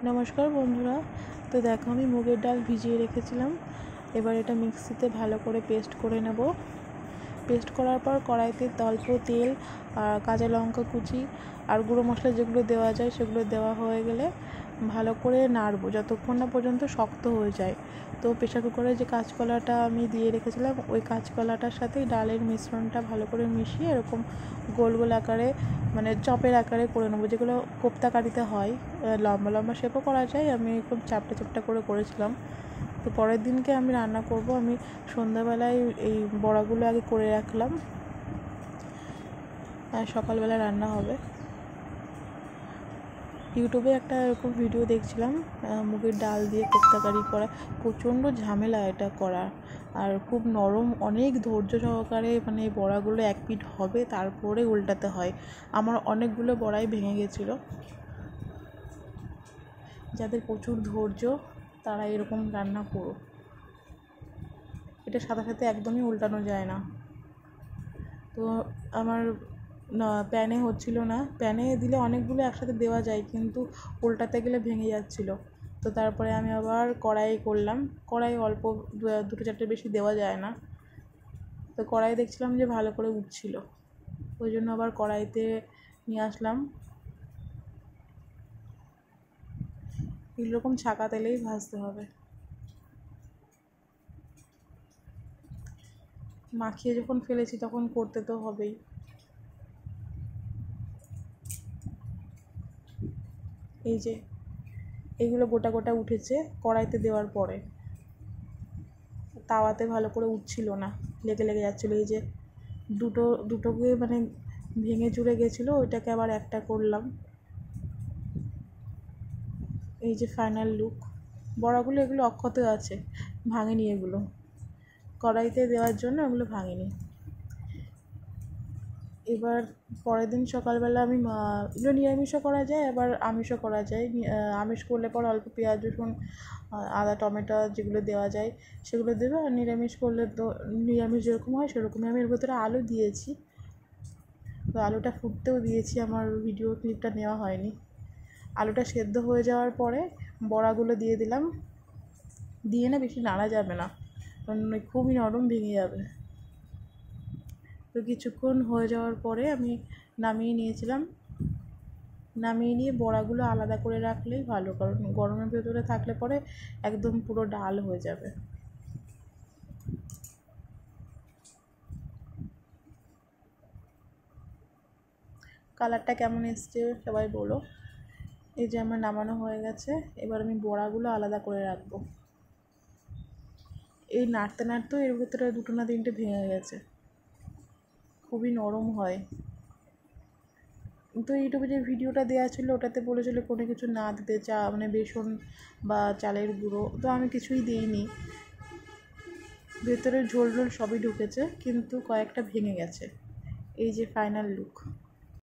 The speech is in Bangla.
নমস্কার বন্ধুরা। তো দেখো আমি মুগের ডাল ভিজিয়ে রেখেছিলাম। এবার এটা মিক্সিতে ভালো করে পেস্ট করে নেব। পেস্ট করার পর কড়াইতে অল্প তেল আর কাঁচা লঙ্কা কুচি আর গুঁড়ো মশলা যেগুলো দেওয়া যায় সেগুলো দেওয়া হয়ে গেলে ভালো করে নাড়বো যতক্ষণ না পর্যন্ত শক্ত হয়ে যায়। তো প্রেসার কুকারে যে কাঁচকলাটা আমি দিয়ে রেখেছিলাম ওই কাঁচকলাটার সাথেই ডালের মিশ্রণটা ভালো করে মিশিয়ে এরকম গোল গোল আকারে মানে চপের আকারে করে নেবো, যেগুলো কোপ্তা কাটিতে হয়। লম্বা লম্বা শেপও করা যায়, আমি খুব চাপটা চাপটা করে করেছিলাম। তো পরের দিনকে আমি রান্না করব। আমি সন্ধ্যাবেলায় এই বড়াগুলো আগে করে রাখলাম আর সকালবেলা রান্না হবে। ইউটিউবে একটা এরকম ভিডিও দেখছিলাম, মুগের ডাল দিয়ে কোপ্তা কারি করা। প্রচণ্ড ঝামেলা এটা করা, আর খুব নরম, অনেক ধৈর্য সহকারে মানে এই বড়াগুলো এক পিঠ হবে তারপরে উল্টাতে হয়। আমার অনেকগুলো বড়াই ভেঙে গেছিলো। যাদের প্রচুর ধৈর্য তারা এরকম রান্না করো। এটা সাথে সাথে একদমই উল্টানো যায় না। তো আমার প্যানে হচ্ছিল না। প্যানে দিলে অনেকগুলো একসাথে দেওয়া যায়, কিন্তু উল্টাতে গেলে ভেঙে যাচ্ছিলো। তো তারপরে আমি আবার কড়াই করলাম। কড়াই অল্প দুটো চারটে বেশি দেওয়া যায় না। তো কড়াই দেখছিলাম যে ভালো করে উঠছিল, ওই জন্য আবার কড়াইতে নিয়ে আসলাম। এরকম ছাকা তেলেই ভাজতে হবে। মাখিয়ে যখন ফেলেছি তখন করতে তো হবেই। এই যে এগুলো গোটা গোটা উঠেছে কড়াইতে দেওয়ার পরে, তাওয়াতে ভালো করে উঠছিল না, লেগে লেগে যাচ্ছিলো। এই যে দুটোকে মানে ভেঙে চুরে গেছিলো, ওইটাকে আবার একটা করলাম। এই যে ফাইনাল লুক। বড়াগুলো এগুলো অক্ষত আছে, ভাঙেনি এগুলো, কড়াইতে দেওয়ার জন্য ওগুলো ভাঙেনি। এবার পরের দিন সকালবেলা আমি এগুলো নিরামিষও করা যায়, আবার আমিষও করা যায়। আমিষ করলে পর অল্প পেঁয়াজ রসুন আদা টমেটো যেগুলো দেওয়া যায় সেগুলো দেবে, আর নিরামিষ করলে তো নিরামিষ যেরকম হয় সেরকমই। আমি এর ভেতরে আলু দিয়েছি, তো আলুটা ফুটতেও দিয়েছি, আমার ভিডিও ক্লিপটা নেওয়া হয়নি। আলুটা সেদ্ধ হয়ে যাওয়ার পরে বড়াগুলো দিয়ে দিলাম। দিয়ে না বেশি নাড়া যাবে না, কারণ খুবই নরম, ভেঙে যাবে। তো কিছুক্ষণ হয়ে যাওয়ার পরে আমি নামিয়ে নিয়েছিলাম। নামিয়ে নিয়ে বড়াগুলো আলাদা করে রাখলেই ভালো, কারণ গরমের ভেতরে থাকলে পরে একদম পুরো ডাল হয়ে যাবে। কালারটা কেমন এসছে সবাই বলো। এই যে আমার নামানো হয়ে গেছে। এবার আমি বড়াগুলো আলাদা করে রাখবো। এই নাড়তে নাড়তেও এর ভেতরে দুটো না তিনটে ভেঙে গেছে, খুবই নরম হয়। তো ইউটিউবে যে ভিডিওটা দেওয়া ছিল ওটাতে বলেছিল কোনো কিছু না দিতে, মানে বেসন বা চালের গুঁড়ো, তো আমি কিছুই দিইনি। ভেতরে ঝোল ঝোল সবই ঢুকেছে, কিন্তু কয়েকটা ভেঙে গেছে। এই যে ফাইনাল লুক।